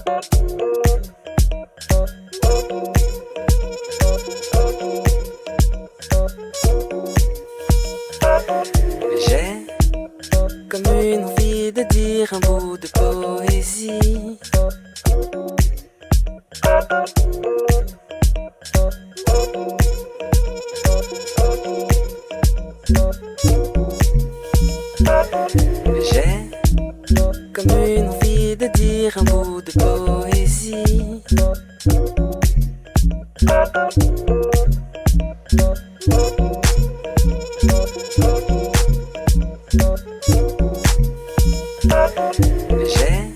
J'ai comme une envie de dire un bout de poésie. J'ai comme une envie de dire un bout de poésie. J'ai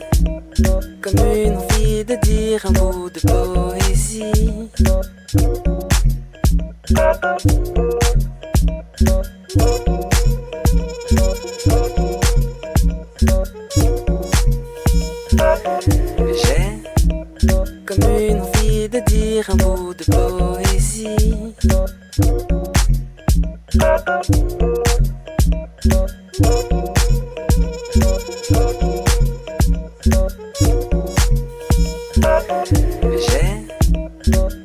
comme une envie de dire un bout de poésie. J'ai comme une envie de dire un bout de poésie. J'ai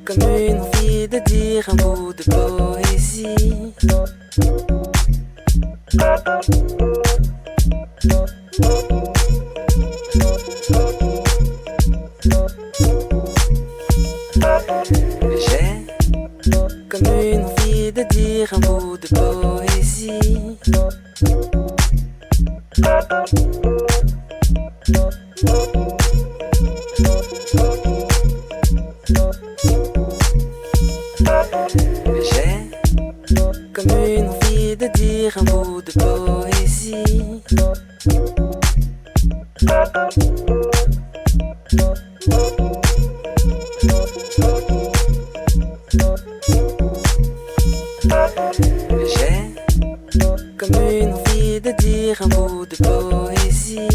comme une envie de dire un bout de poésie. J'ai comme une envie de dire un bout de poésie. J'ai comme une envie de dire un bout de poésie. J'ai comme une envie de dire un bout de poésie.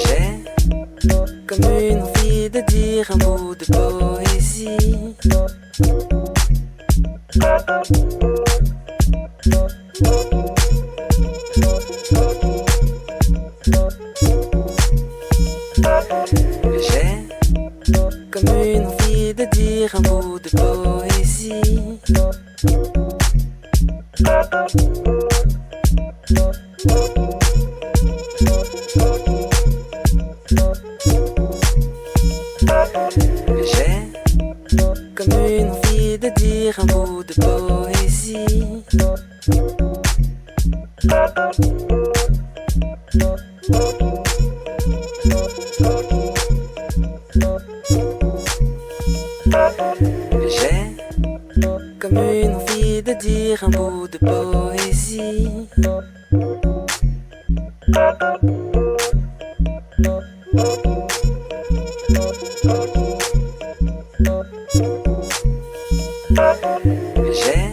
J'ai comme une envie de dire un bout de poésie. J'ai comme une envie de dire un bout de poésie. J'ai comme une envie de dire un bout de poésie. J'ai comme une envie de dire un bout de poésie. J'ai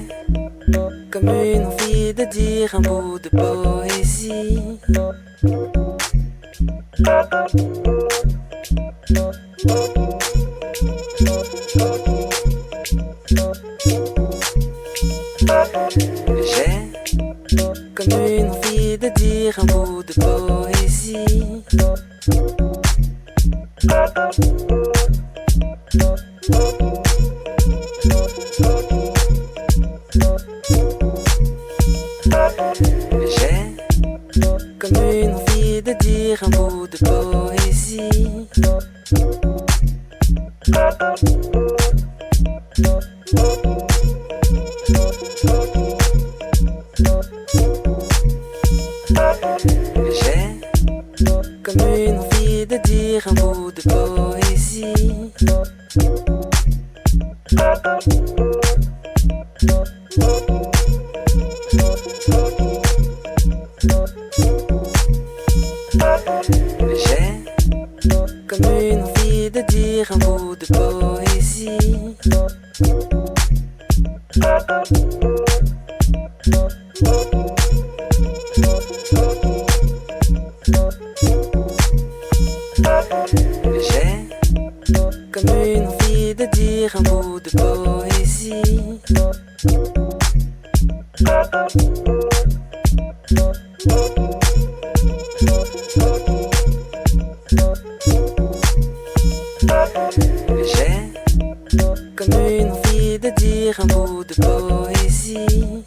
comme une envie de dire un bout de poésie. J'ai comme une envie de dire un bout de poésie. J'ai comme une envie de dire un bout de poésie. J'ai comme une envie de dire un bout de poésie. J'ai comme une envie de dire un bout de poésie. J'ai comme une envie de dire un bout de poésie. Comme une envie de dire un bout de poésie.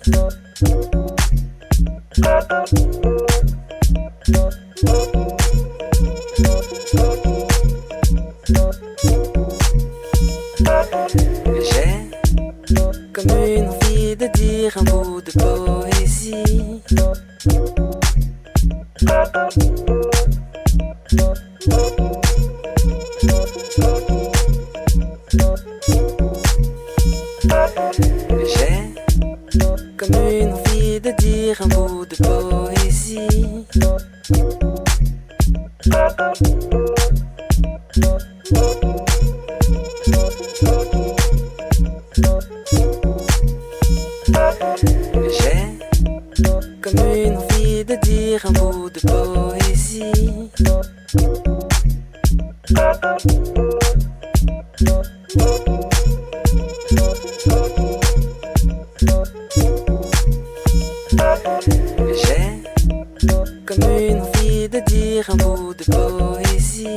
J'ai comme une envie de dire un bout de poésie. J'ai comme une envie de dire un bout de poésie. J'ai comme une envie de dire un bout de poésie. J'ai comme une envie de dire un bout de poésie.